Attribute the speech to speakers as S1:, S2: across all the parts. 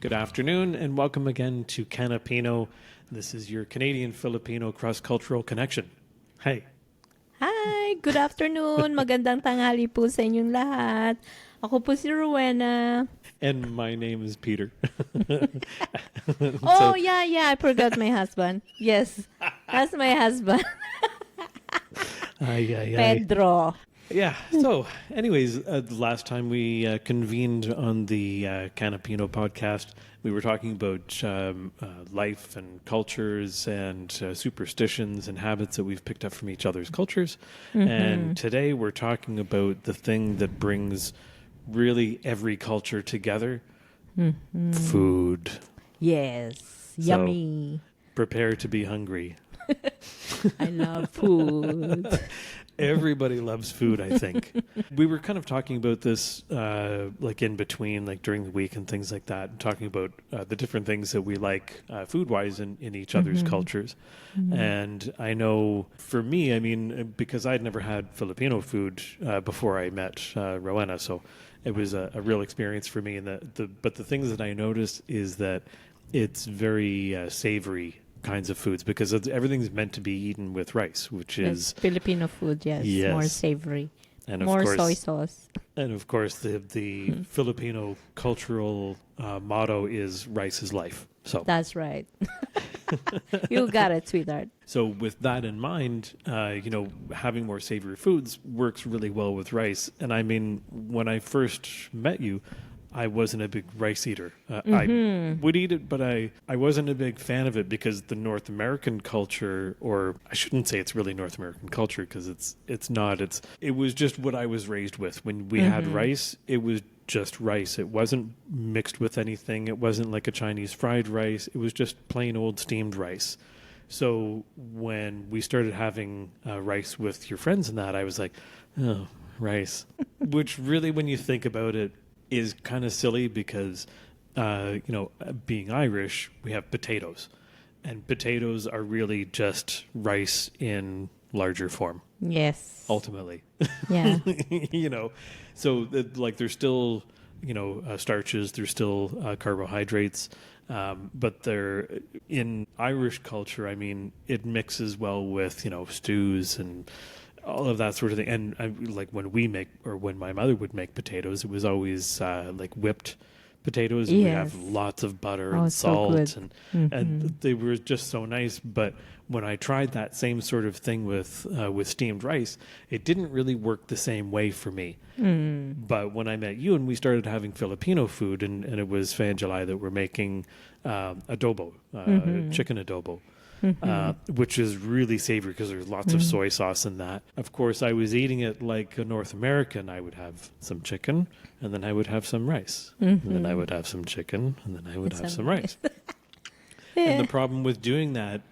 S1: Good afternoon and welcome again to CanaPino. This is your Canadian-Filipino cross-cultural connection. Hey.
S2: Hi! Good afternoon! Magandang tanghali po sa inyong lahat. Ako po si Rowena.
S1: And my name is Peter.
S2: Yeah, I forgot my husband. Yes, that's my husband. Pedro.
S1: Yeah, so anyways, the last time we convened on the CanaPino podcast, we were talking about life and cultures and superstitions and habits that we've picked up from each other's cultures. Mm-hmm. And today we're talking about the thing that brings really every culture together, food.
S2: Yes,
S1: so,
S2: yummy.
S1: Prepare to be hungry.
S2: I love food.
S1: Everybody loves food, I think. We were kind of talking about this like in between, like during the week and things like that, and talking about the different things that we like food-wise in each other's cultures. Mm-hmm. And I know for me, I mean, because I'd never had Filipino food before I met Rowena, so it was a real experience for me. And but the things that I noticed is that it's very savory kinds of foods because everything's meant to be eaten with rice, which is
S2: Filipino food. Yes, more savory, and more soy sauce.
S1: And of course, the Filipino cultural motto is "rice is life." So
S2: that's right. You got it, sweetheart.
S1: So with that in mind, having more savory foods works really well with rice. And I mean, when I first met you, I wasn't a big rice eater. I would eat it, but I wasn't a big fan of it because the North American culture, or I shouldn't say it's really North American culture because it's not. It was just what I was raised with. When we had rice, it was just rice. It wasn't mixed with anything. It wasn't like a Chinese fried rice. It was just plain old steamed rice. So when we started having rice with your friends and that, I was like, oh, rice. Which really, when you think about it, is kind of silly because, being Irish, we have potatoes. And potatoes are really just rice in larger form.
S2: Yes.
S1: Ultimately.
S2: Yeah.
S1: So there's still, starches, there's still carbohydrates. But they're in Irish culture, I mean, it mixes well with, stews and all of that sort of thing. And like when my mother would make potatoes, it was always like whipped potatoes. And we have lots of butter and salt and they were just so nice. But when I tried that same sort of thing with steamed rice, it didn't really work the same way for me. But when I met you and we started having Filipino food and it was Fangelai that we're making adobo, chicken adobo. Which is really savory because there's lots of soy sauce in that. Of course, I was eating it like a North American. I would have some chicken, and then I would have some rice. And then I would have some chicken, and then I would have some rice. And the problem with doing that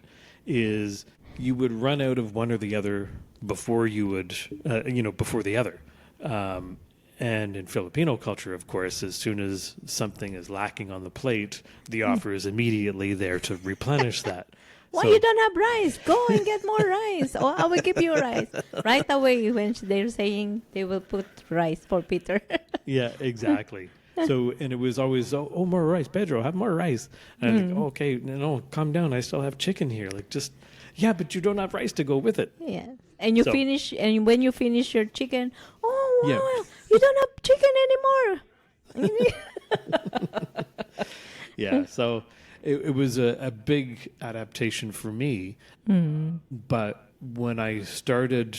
S1: is you would run out of one or the other before you would, before the other. And in Filipino culture, of course, as soon as something is lacking on the plate, the offer is immediately there to replenish that.
S2: Why you don't have rice? Go and get more rice. Or I will give you rice. Right away when they're saying they will put rice for Peter.
S1: Yeah, exactly. So, and it was always, oh, more rice. Pedro, have more rice. And I'm like, okay, no, calm down. I still have chicken here. Like but you don't have rice to go with it.
S2: Yeah. And and when you finish your chicken, you don't have chicken anymore.
S1: Yeah, so it was a big adaptation for me. But when I started,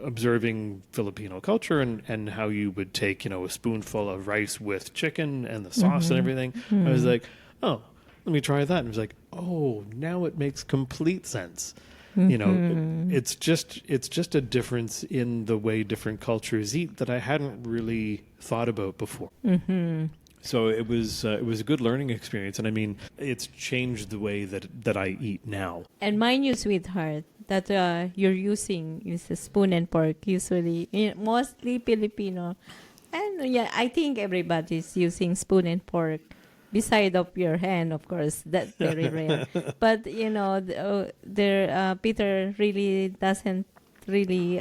S1: observing Filipino culture and how you would take, a spoonful of rice with chicken and the sauce and everything, I was like, oh, let me try that. And it was like, oh, now it makes complete sense. It's just a difference in the way different cultures eat that I hadn't really thought about before. So it was a good learning experience, and I mean, it's changed the way that I eat now.
S2: And mind you, sweetheart, that you're using is a spoon and fork usually, mostly Filipino, and I think everybody's using spoon and fork. Beside of your hand, of course, that's very rare. But Peter really doesn't really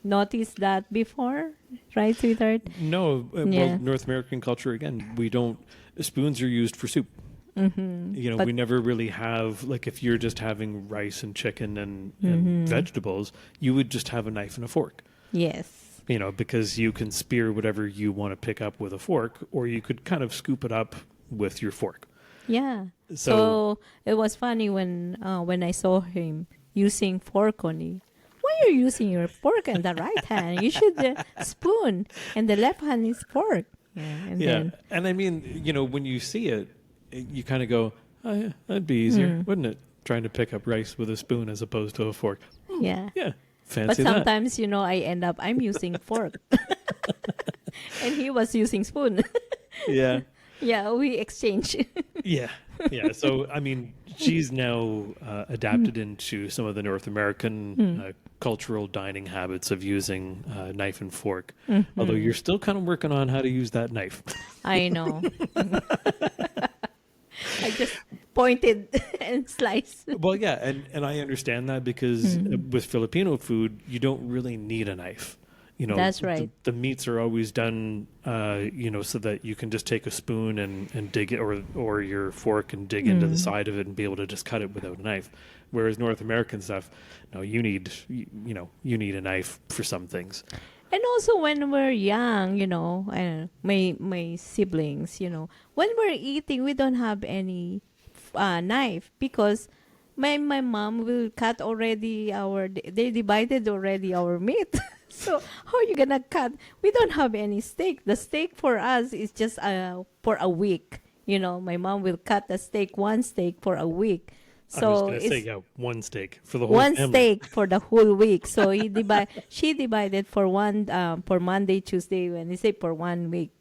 S2: notice that before. right, sweetheart?
S1: No,
S2: Yeah.
S1: well, North American culture again, we don't. Spoons are used for soup. You know,
S2: But
S1: we never really have like if you're just having rice and chicken and vegetables, you would just have a knife and a fork.
S2: yes.
S1: You know, because you can spear whatever you want to pick up with a fork, or you could kind of scoop it up with your fork.
S2: Yeah.
S1: So
S2: So it was funny when I saw him using fork only. Why are you using your fork in the right hand? You should spoon, and the left hand is fork. Yeah, and
S1: yeah,
S2: then
S1: and I mean, you know, when you see it, you kind of go, "Oh yeah, that'd be easier, wouldn't it? Trying to pick up rice with a spoon as opposed to a fork."
S2: yeah.
S1: Yeah,
S2: But
S1: fancy that.
S2: sometimes, I'm using fork, and he was using spoon.
S1: Yeah.
S2: Yeah, we exchange.
S1: Yeah, yeah. So I mean, she's now adapted into some of the North American cultural dining habits of using knife and fork. Although you're still kind of working on how to use that knife.
S2: I know. I just pointed and sliced.
S1: Well, yeah, and I understand that because with Filipino food, you don't really need a knife. You know,
S2: That's right.
S1: The meats are always done, so that you can just take a spoon and dig it, or your fork and dig into the side of it and be able to just cut it without a knife. Whereas North American stuff, no, you need a knife for some things.
S2: And also when we're young, my siblings, when we're eating, we don't have any knife because my mom will cut already they divided already our meat. So how are you gonna cut? We don't have any steak. The steak for us is just for a week. My mom will cut one steak for a week.
S1: I was
S2: So
S1: going to say,
S2: it's
S1: yeah, one steak for the whole
S2: one
S1: family.
S2: steak for the whole week. So she divided for for Monday, Tuesday, Wednesday for 1 week,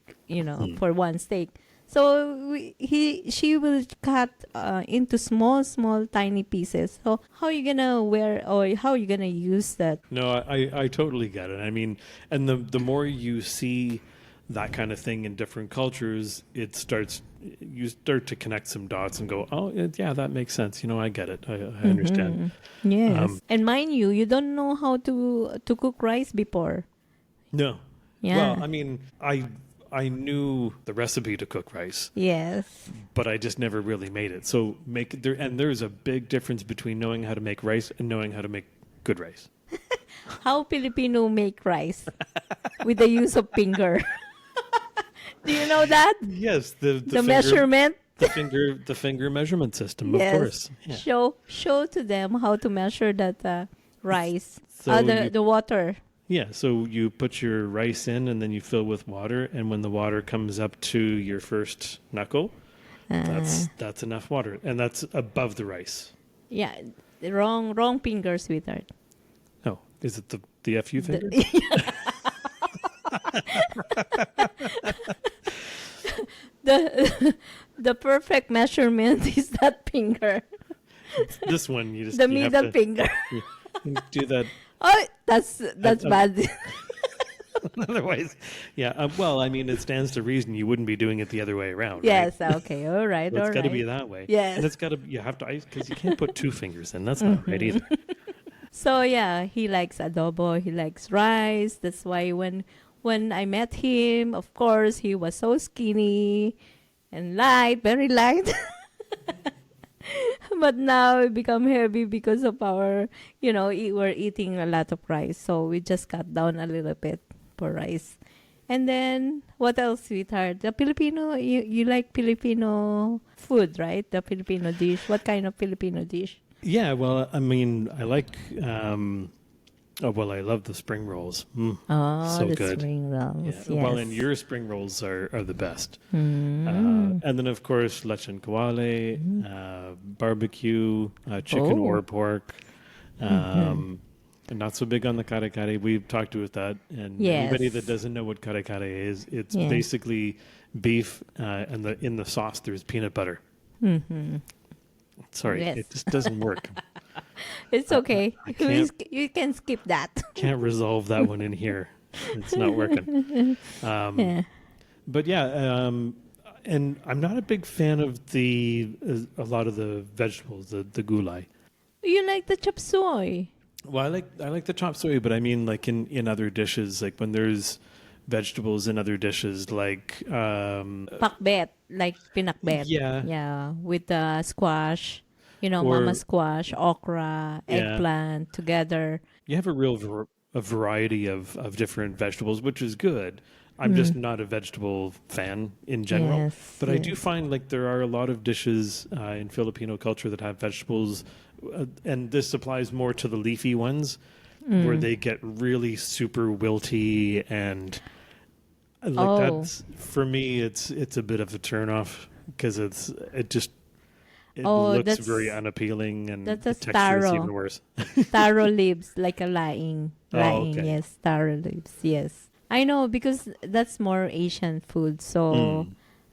S2: for one steak. So she will cut into small, tiny pieces. So how you gonna how you gonna use that?
S1: No, I totally get it. I mean, and the more you see that kind of thing in different cultures, you start to connect some dots and go, oh, yeah, that makes sense. I get it. I understand.
S2: Yes. And mind you don't know how to cook rice before.
S1: No.
S2: Yeah.
S1: Well, I mean, I knew the recipe to cook rice,
S2: Yes.
S1: but I just never really made it. So there's a big difference between knowing how to make rice and knowing how to make good rice.
S2: How Filipino make rice with the use of finger. Do you know that?
S1: Yes, the finger,
S2: measurement.
S1: the finger measurement system,
S2: Yes.
S1: of course. Yeah.
S2: Show to them how to measure that rice.
S1: So
S2: The water.
S1: Yeah, so you put your rice in and then you fill with water, and when the water comes up to your first knuckle, that's enough water, and that's above the rice.
S2: Yeah, wrong finger, sweetheart.
S1: Oh, is it the FU finger?
S2: The perfect measurement is that finger.
S1: This one you just
S2: The
S1: you have
S2: middle
S1: to-
S2: finger.
S1: you do that.
S2: Oh, that's bad.
S1: Otherwise, yeah. Well, I mean, it stands to reason you wouldn't be doing it the other way around.
S2: Yes.
S1: Right?
S2: Okay. All right.
S1: So
S2: All
S1: it's
S2: right.
S1: got to be that way.
S2: Yes.
S1: And it's got to. You have to because you can't put two fingers in. That's not right either.
S2: So yeah, he likes adobo. He likes rice. That's why when I met him, of course, he was so skinny and light, very light. But now we become heavy because of our, we're eating a lot of rice. So we just cut down a little bit for rice. And then what else, sweetheart? The Filipino, you like Filipino food, right? The Filipino dish. What kind of Filipino dish?
S1: Yeah, well, I mean, I like. I love the spring rolls.
S2: Oh,
S1: so
S2: the
S1: good.
S2: spring rolls.
S1: Yeah.
S2: Yes.
S1: Well, and your spring rolls are the best.
S2: Mm.
S1: And then, of course, lechon kawale, barbecue, chicken
S2: Oh.
S1: or pork. And not so big on the kare kare. We've talked about that. And
S2: Yes.
S1: anybody that doesn't know what kare kare is, it's
S2: Yeah.
S1: basically beef, and in the sauce there's peanut butter.
S2: Mm-hmm.
S1: Sorry,
S2: Yes.
S1: it just doesn't work.
S2: It's okay.
S1: I can't-
S2: You can skip that.
S1: Can't resolve that one in here. It's not working.
S2: Yeah.
S1: But yeah, and I'm not a big fan of a lot of the vegetables, the gulai.
S2: You like the chop suey.
S1: Well, I like the chop suey, but I mean like in other dishes, like when there's vegetables in other dishes like
S2: Pakbet, like pinakbet.
S1: yeah,
S2: Yeah, with squash, mama
S1: or
S2: squash, okra,
S1: yeah,
S2: eggplant together.
S1: you have a real a variety of different vegetables, which is good. I'm just
S2: Mm.
S1: not a vegetable fan in general,
S2: Yes,
S1: but I do
S2: yes.
S1: find like there are a lot of dishes in Filipino culture that have vegetables, and this applies more to the leafy ones, where
S2: Mm.
S1: they get really super wilty and like
S2: Oh,
S1: that's for me. It's a bit of a turnoff because it
S2: oh,
S1: looks very unappealing and
S2: that's
S1: the
S2: a
S1: texture is even
S2: taro.
S1: worse.
S2: Taro leaves, like a laing.
S1: Oh,
S2: Laing,
S1: okay.
S2: yes, taro leaves, yes. I know because that's more Asian food. So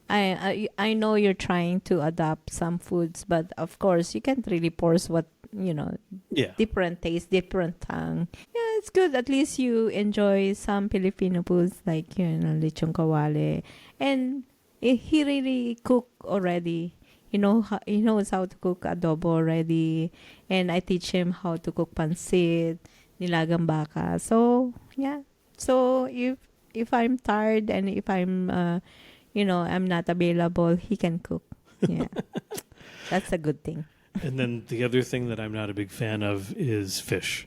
S1: Mm.
S2: I know you're trying to adopt some foods, but of course you can't really force what,
S1: Yeah.
S2: different taste, different tongue. Yeah, it's good. At least you enjoy some Filipino foods like, lechon kawale. And he really cook already. He knows how to cook adobo already. And I teach him how to cook pansit, nilagang baka. So, yeah. So, if I'm tired and if I'm not available, he can cook. Yeah. That's a good thing.
S1: And then the other thing that I'm not a big fan of is fish.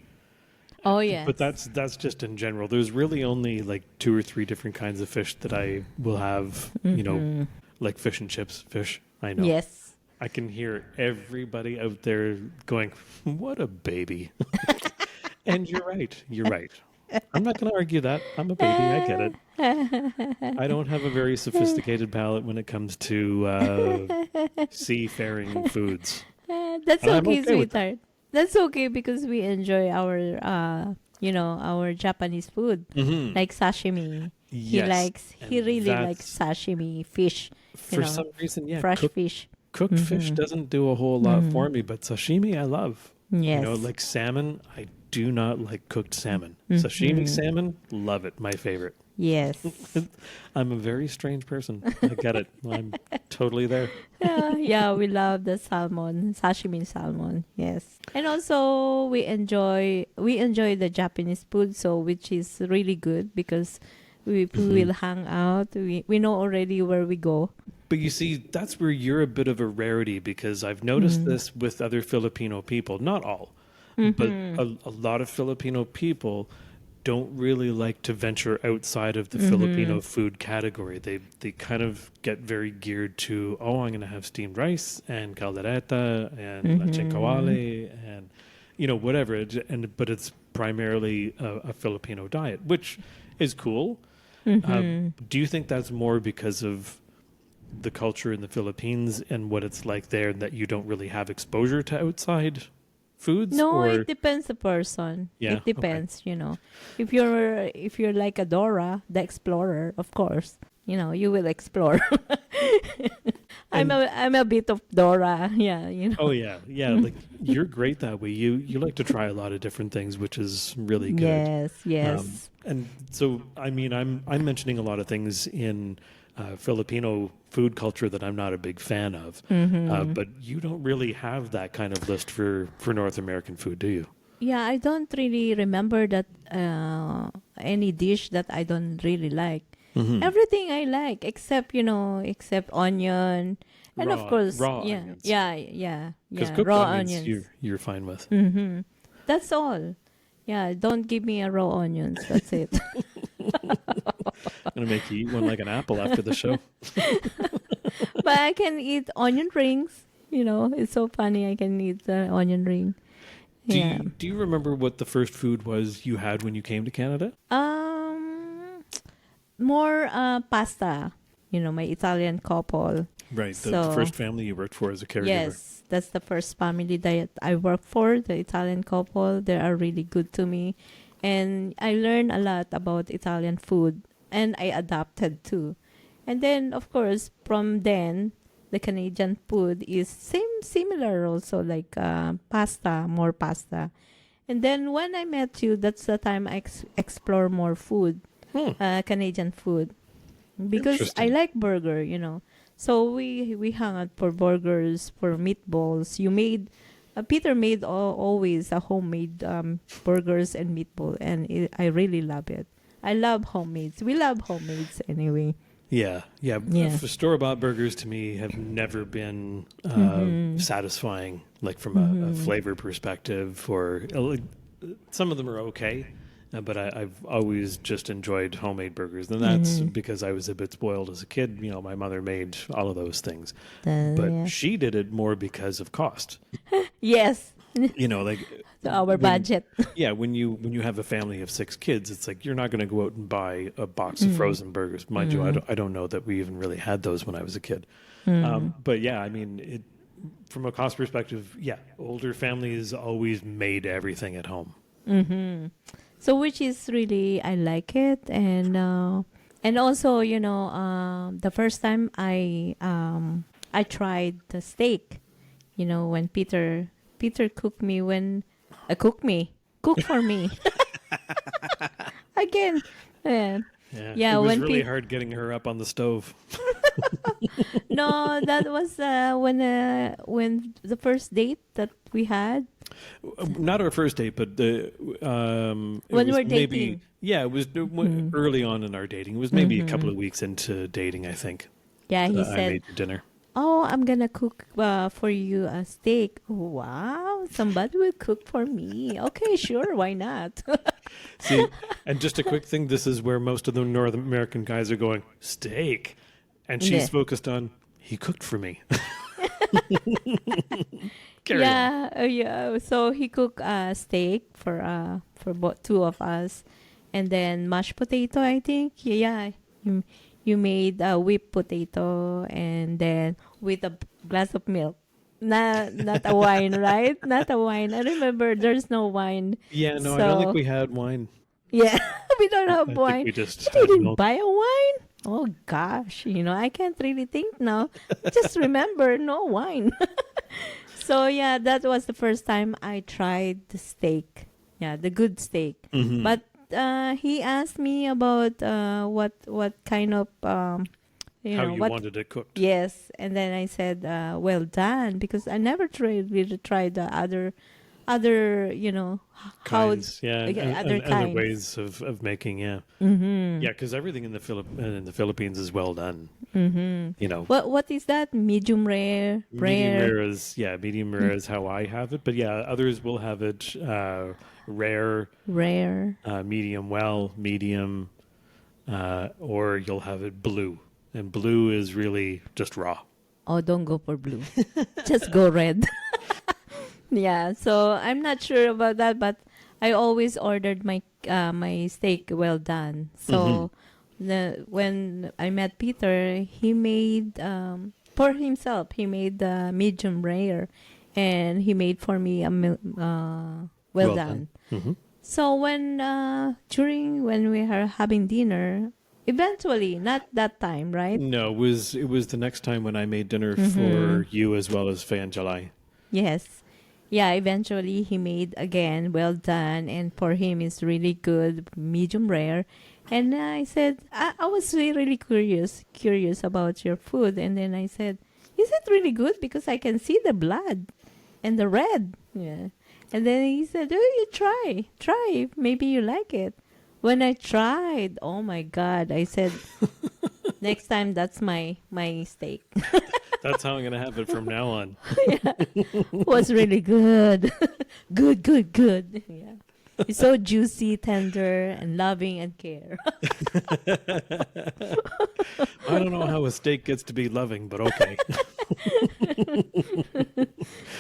S2: Oh,
S1: But
S2: yes.
S1: that's just in general. There's really only like two or three different kinds of fish that I will have,
S2: Mm-hmm.
S1: like fish and chips fish. I know.
S2: Yes.
S1: I can hear everybody out there going, "What a baby." And you're right. You're right. I'm not going to argue that. I'm a baby. I get it. I don't have a very sophisticated palate when it comes to seafaring foods.
S2: That's
S1: And I'm
S2: okay,
S1: okay with that.
S2: sweetheart. That's okay because we enjoy our Japanese food,
S1: Hmm.
S2: like sashimi.
S1: Yes.
S2: He
S1: And
S2: really likes
S1: that's,
S2: sashimi, fish,
S1: for some reason, yeah,
S2: fresh fish.
S1: cooked fish
S2: Mm-hmm.
S1: doesn't do a whole lot for me, but sashimi I love.
S2: Yes.
S1: Like salmon, I do not like cooked salmon. Sashimi
S2: Mm-hmm.
S1: salmon, love it, my favorite.
S2: Yes.
S1: I'm a very strange person. I get it. I'm totally there.
S2: Yeah, we love the salmon, sashimi salmon. Yes, and also we enjoy the Japanese food, so which is really good because we
S1: Hmm.
S2: will hang out. We know already where we go.
S1: But you see, that's where you're a bit of a rarity because I've noticed
S2: Mm.
S1: this with other Filipino people. Not all, but
S2: Mm-hmm.
S1: a lot of Filipino people don't really like to venture outside of the
S2: Mm-hmm.
S1: Filipino food category. They kind of get very geared to, oh, I'm going to have steamed rice and caldereta and lechon
S2: Mm-hmm.
S1: kawale and whatever. But it's primarily a Filipino diet, which is cool.
S2: Mm-hmm.
S1: Do you think that's more because of the culture in the Philippines and what it's like there, and that you don't really have exposure to outside foods,
S2: No, it
S1: or
S2: depends the person.
S1: yeah,
S2: It
S1: okay,
S2: depends. If you're like a Dora, the explorer, of course, you will explore.
S1: and
S2: I'm a bit of Dora. Yeah.
S1: oh yeah, yeah, like you're great that way. You like to try a lot of different things, which is really good.
S2: Yes, yes.
S1: And so, I mean, I'm mentioning a lot of things in Filipino food culture that I'm not a big fan of,
S2: Mm-hmm.
S1: but you don't really have that kind of list for North American food, do you?
S2: Yeah, I don't really remember that any dish that I don't really like.
S1: Hmm.
S2: Everything I like except onion, and of course,
S1: Raw
S2: yeah,
S1: onions,
S2: yeah, yeah,
S1: because
S2: yeah,
S1: cooked
S2: raw
S1: onions
S2: onions.
S1: you're fine with.
S2: Mm-hmm. That's all. Yeah, don't give me a raw onions. That's it.
S1: I'm gonna make you eat one like an apple after the show.
S2: But I can eat onion rings. It's so funny. I can eat the onion ring.
S1: Do
S2: Yeah.
S1: you remember what the first food was you had when you came to Canada?
S2: More pasta. My Italian couple.
S1: Right, the
S2: So
S1: first family you worked for as a caregiver.
S2: yes, that's the first family that I work for. The Italian couple. They are really good to me, and I learned a lot about Italian food, and I adapted too. And then, of course, from then, the Canadian food is similar also, like pasta, more pasta. And then when I met you, that's the time I explore more food,
S1: Hmm,
S2: Canadian food, because I
S1: interesting.
S2: like burger. So we hung out for burgers, for meatballs. Peter made always a homemade burgers and meatball, and I really love it. I love homemades. We love homemades anyway.
S1: Yeah, yeah.
S2: Yeah.
S1: Store-bought burgers to me have never been satisfying, like from a flavor perspective, or some of them are okay, but I've always just enjoyed homemade burgers, and that's because I was a bit spoiled as a kid. You know, my mother made all of those things, but
S2: Yeah.
S1: she did it more because of cost.
S2: Yes.
S1: You know, like
S2: So our budget.
S1: yeah, when you have a family of 6 kids, it's like you're not going to go out and buy a box of frozen burgers. Mind you, I don't know that we even really had those when I was a kid. But yeah, I mean, from a cost perspective, yeah, older families always made everything at home.
S2: So which is really I like it, and also the first time I tried the steak, when Peter cooked me cook for me again. Yeah,
S1: it was
S2: when
S1: really hard getting her up on the stove.
S2: No, that was when the first date that we had.
S1: Not our first date, but
S2: When
S1: it was
S2: we're
S1: maybe
S2: dating.
S1: yeah, it was early on in our dating. It was maybe a couple of weeks into dating, I think.
S2: Yeah, he
S1: I
S2: said,
S1: made you dinner.
S2: "Oh, I'm gonna cook for you a steak." Wow, somebody will cook for me. Okay, sure, why not?
S1: See, and just a quick thing, this is where most of the North American guys are going, steak. And she's
S2: Yeah.
S1: focused on, he cooked for me. Carry on.
S2: Yeah. So he cooked steak for both two of us, and then mashed potato. I think. Yeah. You made whipped potato, and then with a glass of milk. Not a wine, right? Not a wine. I remember there's no wine.
S1: Yeah, no, I
S2: So-
S1: don't think we had wine.
S2: Yeah, we don't
S1: I
S2: have
S1: think
S2: wine.
S1: we just
S2: You
S1: had
S2: didn't
S1: milk.
S2: buy a wine? Oh gosh, I can't really think now. Just remember, no wine. So yeah, that was the first time I tried the steak. Yeah, the good steak.
S1: Mhm.
S2: But he asked me about what kind of
S1: How you
S2: what.
S1: wanted it cooked.
S2: Yes, and then I said, "Well done," because I never really tried the other
S1: Kinds, yeah, and
S2: other
S1: other
S2: kinds.
S1: ways of making, yeah.
S2: Mm-hmm.
S1: Yeah, because everything in the Philippines is well done.
S2: Mm-hmm.
S1: You know,
S2: What is that? Medium rare,
S1: medium rare is how I have it. But yeah, others will have it rare,
S2: rare.
S1: medium well, medium, or you'll have it blue. And blue is really just raw.
S2: Oh, don't go for blue. Just go red. Yeah, so I'm not sure about that, but I always ordered my steak well done. So when I met Peter, he made for himself. He made the medium rare, and he made for me a well done.
S1: Mhm.
S2: So when when we are having dinner, eventually, not that time, right?
S1: No, it was the next time when I made dinner for you as well as Fan July.
S2: Yes. Yeah, eventually he made again well done, and for him it's really good, medium rare. And I said, I was really curious about your food, and then I said, is it really good? Because I can see the blood and the red. Yeah. And then he said, oh, you try, maybe you like it. When I tried, oh my God, I said, next time that's my steak.
S1: That's how I'm going to have it from now on.
S2: Was really good. good. Yeah. It's so juicy, tender, and loving and care.
S1: I don't know how a steak gets to be loving, but okay.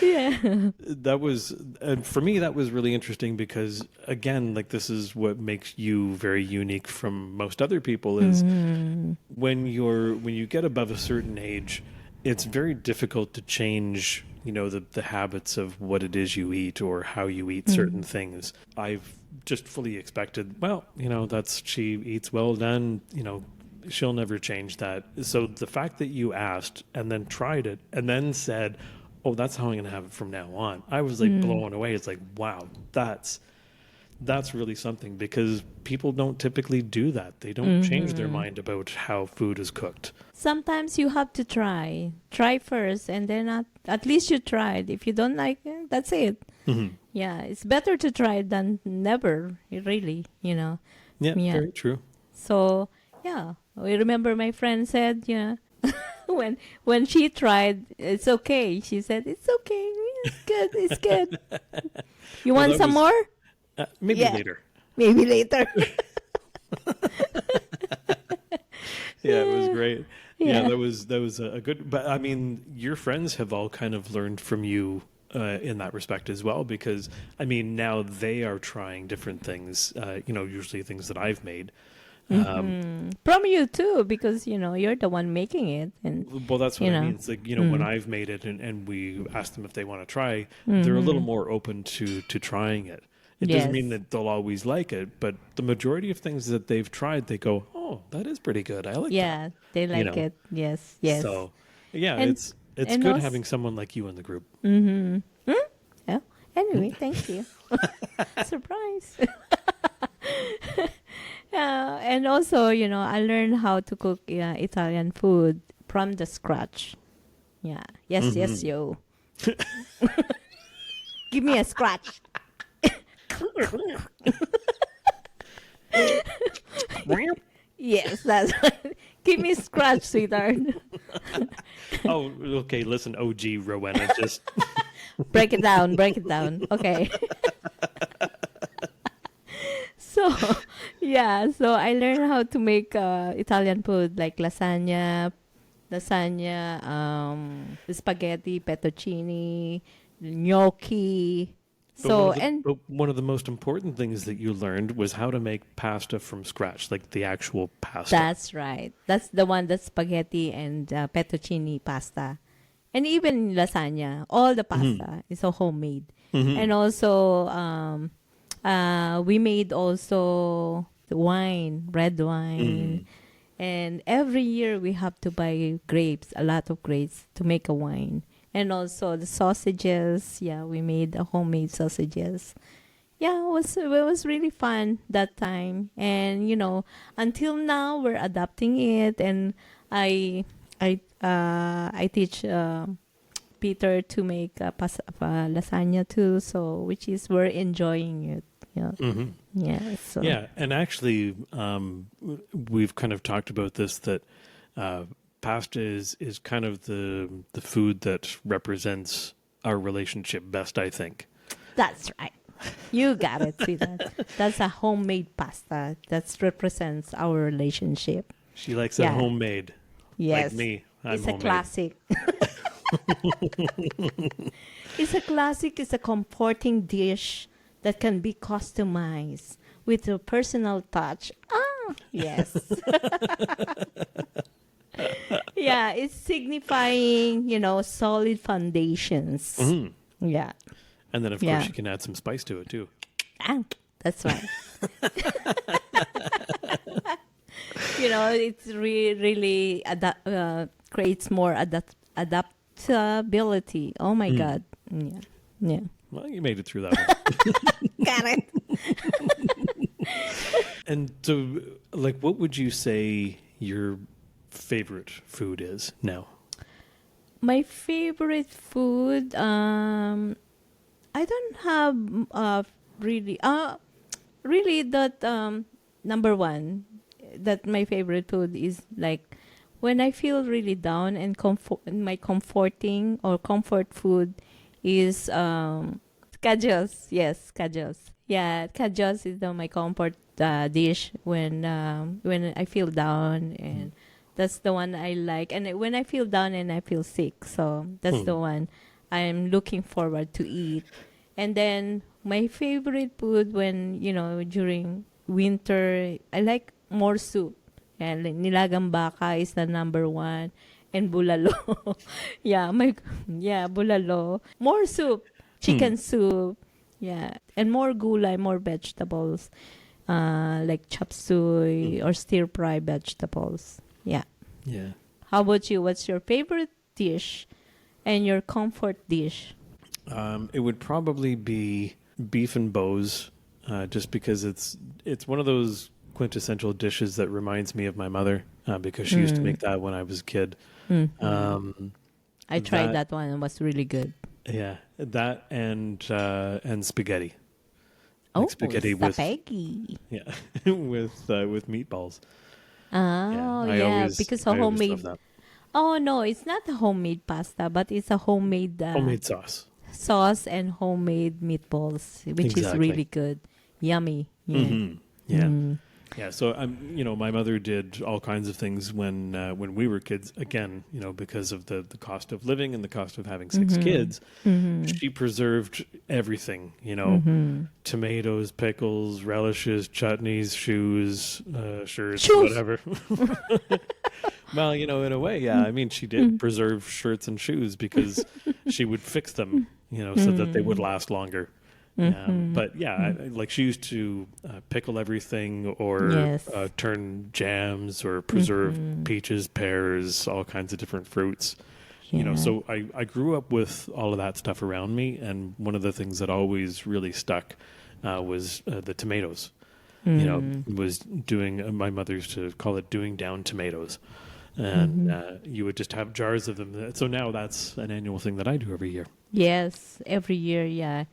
S2: Yeah.
S1: That was, for me, that was really interesting because, again, like this is what makes you very unique from most other people is when you get above a certain age, it's very difficult to change, the habits of what it is you eat or how you eat certain things. I've just fully expected, well, she eats well done, she'll never change that. So the fact that you asked and then tried it and then said, oh, that's how I'm going to have it from now on, I was like blown away. It's like, wow, that's really something, because people don't typically do that. They don't change their mind about how food is cooked.
S2: Sometimes you have to try first, and then at least you tried. If you don't like it, that's it.
S1: Mm-hmm.
S2: Yeah, it's better to try than never, really.
S1: Yeah,
S2: Yeah.
S1: very true.
S2: So yeah, I remember my friend said, yeah, when she tried, it's okay. She said it's okay. It's good. It's good. You
S1: Well,
S2: want
S1: that
S2: some
S1: was
S2: more?
S1: maybe
S2: Yeah,
S1: later.
S2: maybe later.
S1: Yeah, it was great. Yeah,
S2: Yeah.
S1: that was a good. But I mean, your friends have all kind of learned from you in that respect as well, because I mean, now they are trying different things. Usually things that I've made. Um,
S2: From you too, because you're the one making it, and
S1: well, that's what
S2: you
S1: I
S2: know.
S1: mean. It's like when
S2: Mm.
S1: I've made it and we ask them if they want to try, they're a little
S2: Mm-hmm.
S1: more open to trying it. It doesn't mean
S2: Yes.
S1: that they'll always like it, but the majority of things that they've tried, they go, "Oh, that is pretty good. I like that."
S2: Yeah, they
S1: You
S2: like
S1: know.
S2: it. Yes. Yes.
S1: So, yeah,
S2: And
S1: it's
S2: and
S1: good
S2: also.
S1: having someone like you in the group.
S2: Mm-hmm. Yeah. Anyway, thank you. Surprise. And also, I learned how to cook Italian food from the scratch. Yeah. Yes,
S1: Hmm.
S2: yes, yo. Give me a scratch. Yes, that's right. Give me a scratch, sweetheart.
S1: Oh, okay. Listen, OG Rowena, just
S2: Break it down, break it down. Okay. So, yeah, so I learned how to make Italian food like lasagna, spaghetti, fettuccine, gnocchi.
S1: but one
S2: So,
S1: of the
S2: and
S1: but one of the most important things that you learned was how to make pasta from scratch, like the actual pasta.
S2: that's right. That's the one that's spaghetti and fettuccine pasta. And even lasagna, all the
S1: Hmm.
S2: pasta is all homemade.
S1: Hmm.
S2: And also, we made also the wine, red wine.
S1: Mm.
S2: And every year we have to buy grapes, a lot of grapes to make a wine. And also the sausages. Yeah, we made homemade sausages. Yeah, it was really fun that time. And until now we're adapting it. And I teach Peter to make lasagna too. So which is we're enjoying it. Yeah,
S1: Hmm.
S2: yeah. So
S1: Yeah, and actually, we've kind of talked about this that pasta is kind of the food that represents our relationship best, I think.
S2: that's right. You got it, sweetheart. That's a homemade pasta that represents our relationship.
S1: She likes it
S2: Yeah.
S1: homemade, like
S2: Yes.
S1: me. I'm
S2: It's a
S1: homemade.
S2: classic. It's a classic. It's a comforting dish that can be customized with a personal touch. Ah, yes. Yeah, it's signifying, solid foundations.
S1: Hmm.
S2: Yeah.
S1: And then, of
S2: Yeah.
S1: course, you can add some spice to it too.
S2: Ah, that's right. It's really creates more adaptability. Oh my
S1: Mm.
S2: God. Yeah. Yeah.
S1: Well, you made it through that one.
S2: Got it.
S1: And so, like, what would you say your favorite food is now?
S2: My favorite food, I don't have really, really that number one, that my favorite food is like when I feel really down and my comforting or comfort food is kajos. Yes, kajos. Yeah, kajos is my comfort dish when I feel down, and that's the one I like. And when I feel down and I feel sick, so that's
S1: Hmm.
S2: the one I'm looking forward to eat. And then my favorite food when during winter, I like more soup. And like, nilagang baka is the number one, and bulalo. Yeah, bulalo. More soup,
S1: Hmm.
S2: chicken soup. Yeah, and more gulay, more vegetables, like chop suey
S1: Hmm.
S2: or stir fry vegetables. Yeah.
S1: Yeah.
S2: How about you? What's your favorite dish and your comfort dish?
S1: It would probably be beef and bows, just because it's one of those quintessential dishes that reminds me of my mother, because she used to
S2: Mm.
S1: make that when I was a kid.
S2: Mm-hmm.
S1: Um,
S2: I tried
S1: that
S2: that one. It was really good.
S1: yeah, that and spaghetti.
S2: Oh,
S1: spaghetti
S2: spaghetti.
S1: yeah with meatballs.
S2: Oh, yeah, because a
S1: I always love
S2: homemade.
S1: that
S2: Oh no, it's not a homemade pasta, but it's a homemade
S1: homemade sauce.
S2: sauce and homemade meatballs, which is
S1: Exactly.
S2: really good. Yummy. Yeah.
S1: Hmm. Yeah.
S2: Mm.
S1: Yeah, so my mother did all kinds of things when we were kids. Again, because of the cost of living and the cost of having 6 kids, she preserved everything. Tomatoes, pickles, relishes, chutneys, shoes, shirts,
S2: Shoes.
S1: whatever. Well, in a way, yeah. I mean, she did preserve shirts and shoes because she would fix them, so that they would last longer. But yeah, like she used to pickle everything or
S2: Yes.
S1: turn jams or preserve peaches, pears, all kinds of different fruits.
S2: Yeah.
S1: So I grew up with all of that stuff around me. And one of the things that always really stuck was the tomatoes. Was doing, my mother used to call it doing down tomatoes. And you would just have jars of them. So now that's an annual thing that I do every year.
S2: Yes, every year, yeah.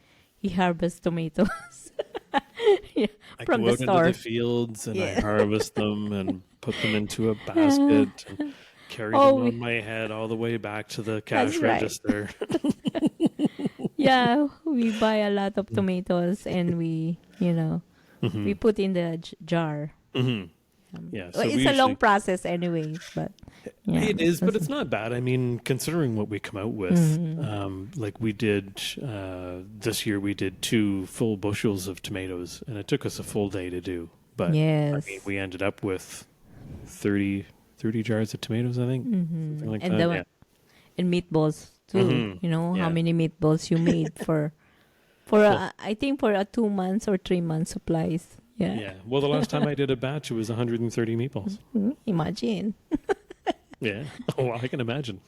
S2: He harvests tomatoes. Yeah,
S1: I
S2: from
S1: go
S2: the
S1: out
S2: store.
S1: into the fields and I
S2: Yeah.
S1: harvest them and put them into a basket and carry them on my head all the way back to the cash
S2: That's right.
S1: register.
S2: Yeah, we buy a lot of tomatoes and we put in the jar.
S1: Hmm. Yeah, so
S2: Well,
S1: we
S2: it's a long
S1: usually-
S2: process anyway, but yeah.
S1: It is, but it's not bad. I mean, considering what we come out with, like we did this year, we did 2 full bushels of tomatoes, and it took us a full day to do. But
S2: Yes.
S1: I mean, we ended up with 30 jars of tomatoes, I think, something like
S2: And
S1: that.
S2: the- and meatballs too.
S1: Yeah.
S2: How many meatballs you made for I think for a 2 months or 3 months supplies. Yeah.
S1: Yeah. Well, the last time I did a batch, it was 130 meatballs.
S2: Imagine.
S1: Yeah. Oh, I can imagine.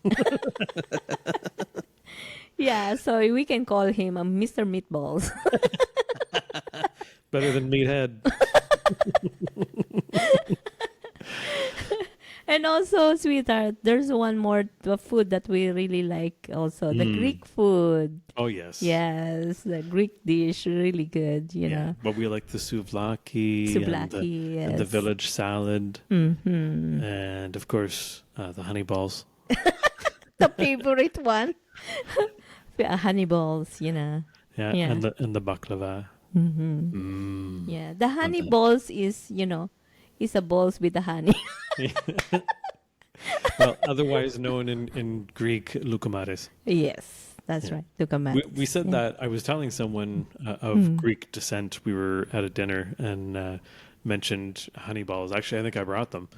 S2: Yeah, so we can call him a Mr. Meatballs.
S1: Better than meathead.
S2: And also, sweetheart, there's one more food that we really like also, the Greek food.
S1: Oh, yes.
S2: Yes, the Greek dish, really good, you know.
S1: But we like the souvlaki,
S2: Souvlaki,
S1: and the
S2: yes.
S1: village salad,
S2: Mm-hmm.
S1: and of course the honey balls.
S2: The favorite one. Honey balls,
S1: Yeah,
S2: Yeah.
S1: and the baklava.
S2: Mm-hmm. Yeah, the honey balls is, is a balls with the honey.
S1: Well, otherwise known in Greek loukoumades.
S2: Yes, that's right. Look at
S1: We said that. I was telling someone of Greek descent. We were at a dinner and mentioned honey balls. Actually, I think I brought them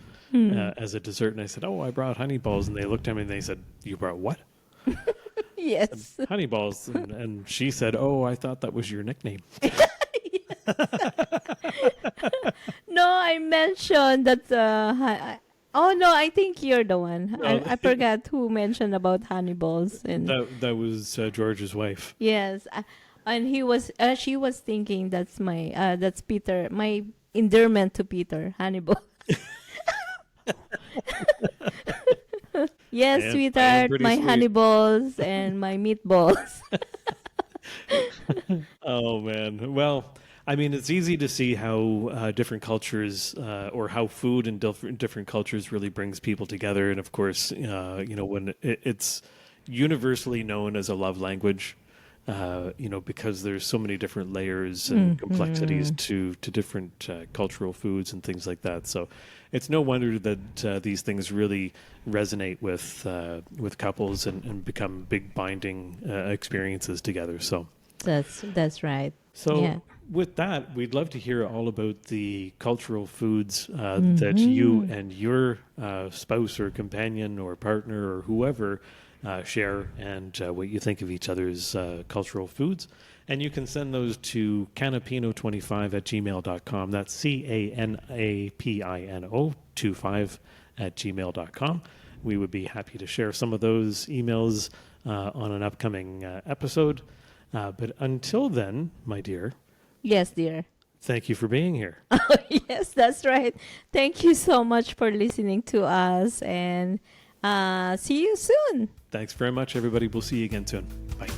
S1: as a dessert. And I said, "Oh, I brought honey balls." And they looked at me and they said, "You brought what?"
S2: Yes.
S1: Honey balls. And she said, "Oh, I thought that was your nickname."
S2: No, I mentioned that. Oh no, I think you're the one.
S1: Oh.
S2: I forgot who mentioned about honey balls and
S1: That was George's wife.
S2: yes, and she was thinking that's that's Peter, my endearment to Peter, honey balls. Yes,
S1: Yeah, I am
S2: sweetheart,
S1: pretty
S2: my
S1: sweet.
S2: honey balls and my meatballs.
S1: Oh man. Well, I mean, it's easy to see how different cultures, or how food in different cultures really brings people together. And of course, when it's universally known as a love language, because there's so many different layers and complexities to different cultural foods and things like that. So it's no wonder that these things really resonate with couples and become big binding experiences together. So
S2: That's right.
S1: So
S2: Yeah.
S1: with that, we'd love to hear all about the cultural foods that you and your spouse or companion or partner or whoever share, and what you think of each other's cultural foods. And you can send those to canapino25@gmail.com. That's CANAPINO25@gmail.com. We would be happy to share some of those emails on an upcoming episode. But until then, my dear,
S2: Yes, dear.
S1: thank you for being here.
S2: Yes, that's right. Thank you so much for listening to us, and see you soon.
S1: Thanks very much, everybody. We'll see you again soon. Bye.